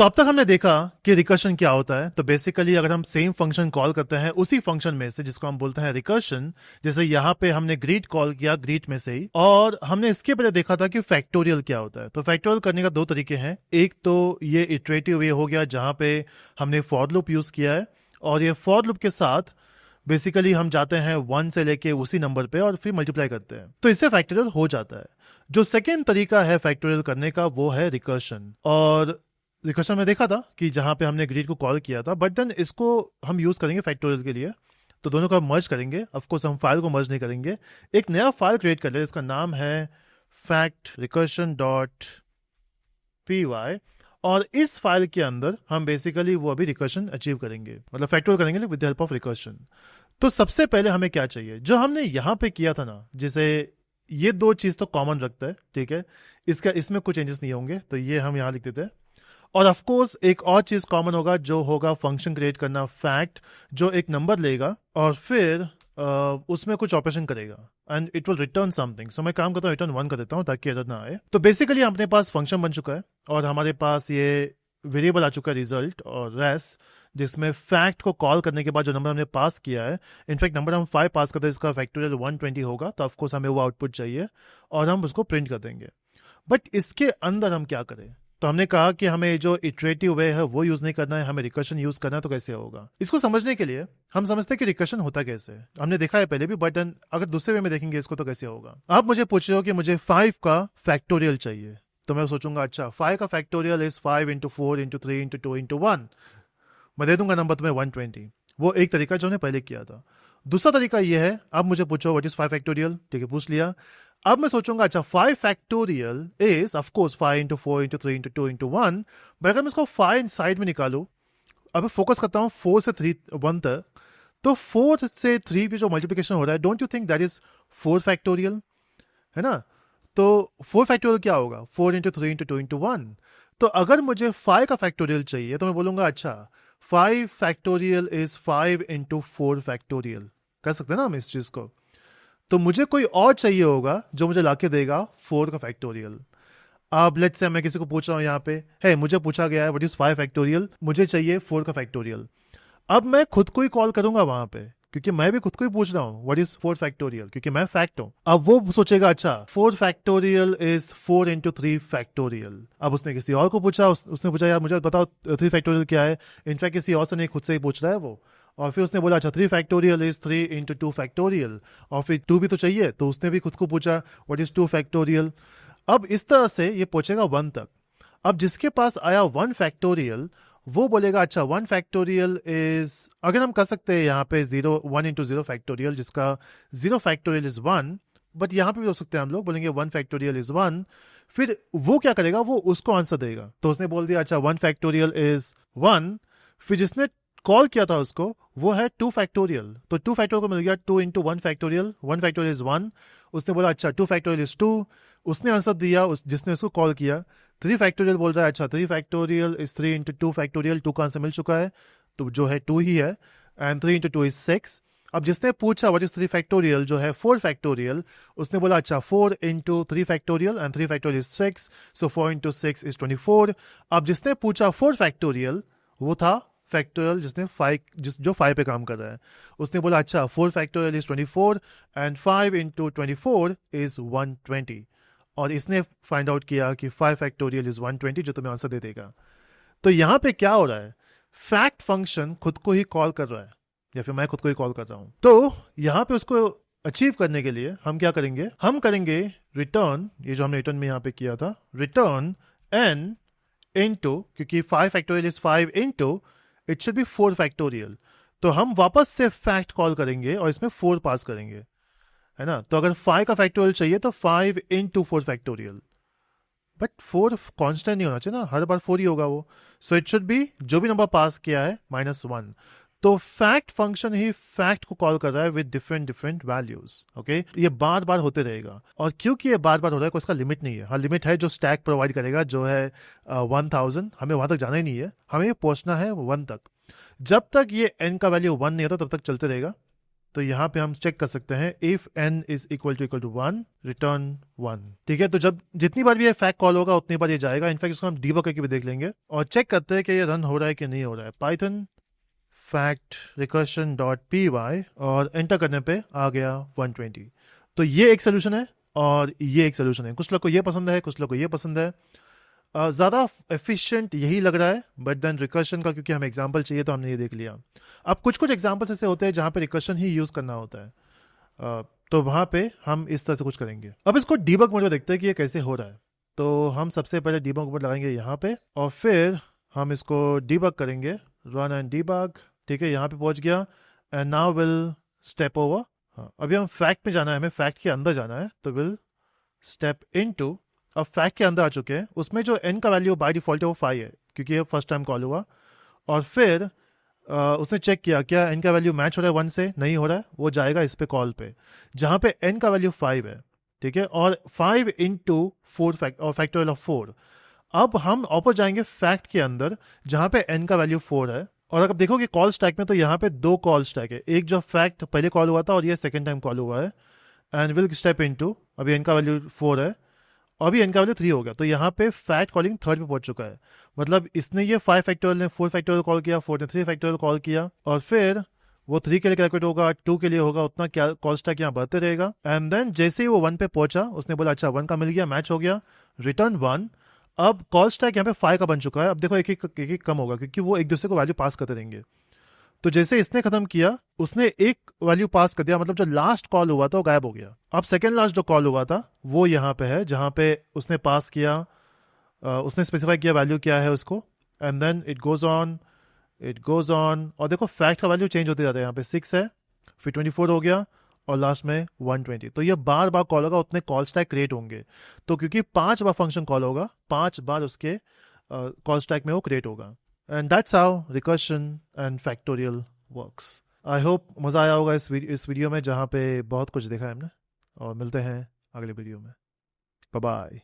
तो अब तक हमने देखा कि रिकर्शन क्या होता है। तो बेसिकली अगर हम सेम फंक्शन कॉल करते हैं उसी फंक्शन में से जिसको हम बोलते हैं रिकर्शन, जैसे यहाँ पे हमने ग्रीट कॉल किया ग्रीट में से ही, और हमने इसके पहले देखा था कि फैक्टोरियल क्या होता है। तो फैक्टोरियल करने का दो तरीके हैं। एक तो ये इटरेटिव वे हो गया जहां पे हमने फॉर लूप यूज किया है, और ये फॉर लूप के साथ बेसिकली हम जाते हैं 1 से लेके उसी नंबर पे और फिर मल्टीप्लाई करते हैं, तो इससे फैक्टोरियल हो जाता है। जो सेकेंड तरीका है फैक्टोरियल करने का वो है रिकर्शन। और रिकर्शन में देखा था कि जहां पे हमने ग्रीड को कॉल किया था, बट देन इसको हम यूज करेंगे फैक्टोरियल के लिए। तो दोनों का मर्ज करेंगे। ऑफ कोर्स हम फाइल को मर्ज नहीं करेंगे, एक नया फाइल क्रिएट कर ले, इसका नाम है fact recursion dot P Y, और इस फाइल के अंदर हम बेसिकली वो अभी रिकर्शन अचीव करेंगे, मतलब फैक्टोरियल करेंगे with the help of recursion. तो सबसे पहले हमें क्या चाहिए, जो हमने यहाँ पे किया था ना, जिसे ये दो चीज तो कॉमन रखता है, ठीक है, इसमें कुछ चेंजेस नहीं होंगे, तो ये हम यहाँ लिख देते हैं। और ऑफ कोर्स एक और चीज कॉमन होगा, जो होगा फंक्शन क्रिएट करना फैक्ट, जो एक नंबर लेगा और फिर उसमें कुछ ऑपरेशन करेगा and it will return something. So मैं काम करता हूँ रिटर्न 1 कर देता हूँ ताकि एरर ना आए। तो बेसिकली अपने पास फंक्शन बन चुका है और हमारे पास ये वेरिएबल आ चुका है रिजल्ट और रेस, जिसमें फैक्ट को कॉल करने के बाद जो नंबर हमने पास किया है, इनफैक्ट नंबर हम 5 पास करते हैं, इसका फैक्टोरियल 120 होगा, तो ऑफकोर्स हमें वो आउटपुट चाहिए और हम उसको प्रिंट कर देंगे। बट इसके अंदर हम क्या करें, तो हमने कहा कि हमें जो इटरेटिव वे है वो यूज नहीं करना है, हमें रिकर्शन यूज करना है। तो कैसे होगा, इसको समझने के लिए हम समझते हैं कि रिकर्शन होता कैसे है। हमने देखा है पहले भी, बट अगर दूसरे वे में देखेंगे इसको तो कैसे होगा। आप मुझे पूछ रहे हो कि मुझे 5 का फैक्टोरियल चाहिए, तो मैं सोचूंगा अच्छा 5 का factorial is 5 into 4 into 3 into 2 into 1, मैं दे दूंगा नंबर तुम्हें 120। वो एक तरीका जो हमने पहले किया था। दूसरा तरीका ये है, अब मुझे पूछो व्हाट इज 5 फैक्टोरियल, ठीक है पूछ लिया। अब मैं सोचूंगा अच्छा 5 factorial is of course 5 into 4 into 3 into 2 into 1, but अगर मैं इसको 5 साइड में निकालू, अब मैं फोकस करता हूँ 4 से 3 1 तक, तो 4 से 3 पे जो मल्टीप्लिकेशन हो रहा है, don't you think that is 4 factorial, है ना। तो 4 फैक्टोरियल क्या होगा, 4 इंटू 3 इंटू 2 इंटू 1। तो अगर मुझे 5 का फैक्टोरियल चाहिए तो मैं बोलूंगा अच्छा 5 फैक्टोरियल इज 5 इंटू 4 फैक्टोरियल, कर सकते हैं ना हम इस चीज को। तो मुझे कोई और चाहिए होगा जो मुझे लाके देगा 4 का फैक्टोरियल। अब लेट्स से मैं किसी को पूछ रहा हूं, यहाँ पे है मुझे पूछा गया है व्हाट इज 5 फैक्टोरियल, मुझे चाहिए 4 का फैक्टोरियल। अब मैं खुद को ही कॉल करूंगा वहां पे, क्योंकि मैं भी खुद को ही पूछ रहा हूँ व्हाट इज 4 फैक्टोरियल, क्योंकि मैं फैक्ट हूं। अब वो सोचेगा अच्छा 4 फैक्टोरियल इज 4 इंटू 3 फैक्टोरियल। अब उसने किसी और को पूछा, उसने पूछा यार मुझे बताओ 3 फैक्टोरियल क्या है, इनफैक्ट किसी और से नहीं खुद से ही पूछ रहा है वो। और फिर उसने बोला अच्छा 3 फैक्टोरियल इज 3 इंटू 2 फैक्टोरियल, और फिर 2 भी तो चाहिए, तो उसने भी खुद को पूछा व्हाट इज 2 फैक्टोरियल। अब इस तरह से ये पहुंचेगा 1 तक। अब जिसके पास आया 1 फैक्टोरियल वो बोलेगा अच्छा 1 फैक्टोरियल इज, अगर हम कर सकते हैं यहाँ पे 1 इंटू 0 फैक्टोरियल, जिसका 0 फैक्टोरियल इज 1, बट यहाँ पे भी हो सकते हैं हम लोग बोलेंगे 1 फैक्टोरियल इज 1। फिर वो क्या करेगा, वो उसको आंसर देगा। तो उसने बोल दिया अच्छा 1 फैक्टोरियल इज 1, फिर जिसने कॉल किया था उसको वो है 2 फैक्टोरियल, तो 2 फैक्टोरियल को मिल गया 2 इंटू 1 फैक्टोरियल, 1 फैक्टोरियल इज 1। उसने बोला अच्छा 2 फैक्टोरियल इज 2, उसने आंसर दिया जिसने उसको कॉल किया। 3 फैक्टोरियल बोल रहा है अच्छा 3 फैक्टोरियल इज 3 इंटू 2 फैक्टोरियल, 2 का आंसर मिल चुका है, तो जो है 2 ही है, एंड 3 इंटू 2 इज 6। अब जिसने पूछा व्हाट इज 3 फैक्टोरियल, जो है 4 फैक्टोरियल, उसने बोला अच्छा 4 into 3 factorial and 3 factorial is 6, so 4 into 6 is 24। अब जिसने पूछा 4 फैक्टोरियल वो था फैक्टोरियल जिसने 5 जो 5 पे काम कर रहा है, उसने बोला अच्छा 4 factorial is 24 and 5 into 24 is 120, और इसने फाइंड आउट किया कि 5 फैक्टोरियल इज 120, जो तुम्हें आंसर दे देगा। तो यहाँ पे क्या हो रहा है, फैक्ट फंक्शन खुद को ही कॉल कर रहा है, या फिर मैं खुद को ही कॉल कर रहा हूँ। तो यहाँ पे उसको अचीव करने के लिए हम क्या करेंगे, हम करेंगे रिटर्न, ये जो हमने रिटर्न में यहाँ पे किया था, रिटर्न n इंटू, क्योंकि 5 factorial is 5 into it should be 4 factorial, तो हम वापस से फैक्ट कॉल करेंगे और इसमें 4 पास करेंगे, है ना। तो अगर 5 का फैक्टोरियल चाहिए तो 5 इंटू 4 फैक्टोरियल, बट 4 कांस्टेंट नहीं होना चाहिए ना, हर बार 4 ही होगा वो, सो इट शुड बी जो भी नंबर पास किया है -1। तो फैक्ट फंक्शन ही फैक्ट को कॉल कर रहा है with different different values, okay. ये बार बार होते रहेगा, और क्योंकि ये बार बार हो रहा है कोई इसका लिमिट नहीं है। हाँ लिमिट है जो स्टैक प्रोवाइड करेगा, जो है 1000, हमें वहां तक जाना ही नहीं है, हमें पहुंचना है 1 तक। जब तक ये n का वैल्यू 1 नहीं होता तब तक चलते रहेगा, तो यहाँ पे हम चेक कर सकते हैं if n is equal to 1 return 1। ठीक है, तो जब जितनी बार भी ये फैक्ट कॉल होगा उतनी बार ये जाएगा। इनफैक्ट इसको हम डीबग करके भी देख लेंगे और चेक करते हैं कि ये रन हो रहा है कि नहीं हो रहा है। Python fact recursion dot P Y और एंटर करने पे आ गया 120। तो ये एक सोल्यूशन है और ये एक सोल्यूशन है। कुछ लोग को ये पसंद है, कुछ लोग को ये पसंद है। ज़्यादा एफिशिएंट यही लग रहा है, बट देन रिकर्शन का क्योंकि हमें एग्जांपल चाहिए तो हमने ये देख लिया। अब कुछ कुछ एग्जांपल्स ऐसे होते हैं जहाँ पे रिकर्शन ही यूज़ करना होता है, तो वहाँ पे हम इस तरह से कुछ करेंगे। अब इसको डीबग मोड में देखते हैं कि ये कैसे हो रहा है। तो हम सबसे पहले डीबग मोड लगाएंगे यहाँ पे और फिर हम इसको डीबग करेंगे, रन एंड डीबग। ठीक है, यहाँ पे पहुँच गया and now will step over. हाँ, अभी हम फैक्ट में जाना है, हमें फैक्ट के अंदर जाना है, तो विल स्टेप इनटू। अब फैक्ट के अंदर आ चुके हैं, उसमें जो n का वैल्यू बाय डिफॉल्ट है वो 5 है क्योंकि ये फर्स्ट टाइम कॉल हुआ। और फिर उसने चेक किया क्या n का वैल्यू मैच हो रहा है 1 से, नहीं हो रहा है, वो जाएगा इस पे कॉल पे जहाँ पे n का वैल्यू 5 है। ठीक है, और 5 इंटू 4 फैक्टोरियल ऑफ 4। अब हम वापस जाएंगे फैक्ट के अंदर जहाँ पे n का वैल्यू 4 है। और अगर देखोगे कॉल स्टैक में तो यहाँ पे 2 कॉल स्टैक है, एक जो फैक्ट पहले कॉल हुआ था और ये सेकेंड टाइम कॉल हुआ है। एंड विल स्टेप इनटू, अभी n का वैल्यू 4 है और अभी n का वैल्यू 3 हो गया, तो यहाँ पे फैक्ट कॉलिंग थर्ड पे पहुंच चुका है। मतलब इसने ये 5 फैक्टोरियल ने 4 फैक्टोरियल कॉल किया, 4 ने 3 फैक्टोरियल कॉल किया और फिर वो 3 के लिए कैलकुलेट होगा, 2 के लिए होगा, उतना क्या कॉल स्टैक यहाँ बढ़ते रहेगा। एंड देन जैसे ही वो 1 पे पहुंचा उसने बोला अच्छा 1 का मिल गया, मैच हो गया, रिटर्न 1। अब कॉल स्टैक यहाँ पे 5 का बन चुका है। अब देखो एक एक कम होगा क्योंकि वो एक दूसरे को वैल्यू पास करते रहेंगे। तो जैसे इसने खत्म किया उसने एक वैल्यू पास कर दिया, मतलब जो लास्ट कॉल हुआ था वो गायब हो गया। अब सेकेंड लास्ट जो कॉल हुआ था वो यहाँ पे है जहाँ पे उसने पास किया, उसने स्पेसिफाई किया वैल्यू क्या है उसको। And then it goes on और देखो फैक्ट का वैल्यू चेंज होते जाता है। यहाँ पे 6 है, फिर 24 हो गया और लास्ट में 120। तो ये बार बार कॉल होगा, उतने कॉल स्टैक क्रिएट होंगे। तो क्योंकि 5 बार फंक्शन कॉल होगा, 5 बार उसके कॉल स्टैक में वो क्रिएट होगा। And that's how recursion and factorial works. I hope मज़ा आया होगा इस वीडियो में जहाँ पे बहुत कुछ देखा है हमने, और मिलते हैं अगले वीडियो में। Bye bye.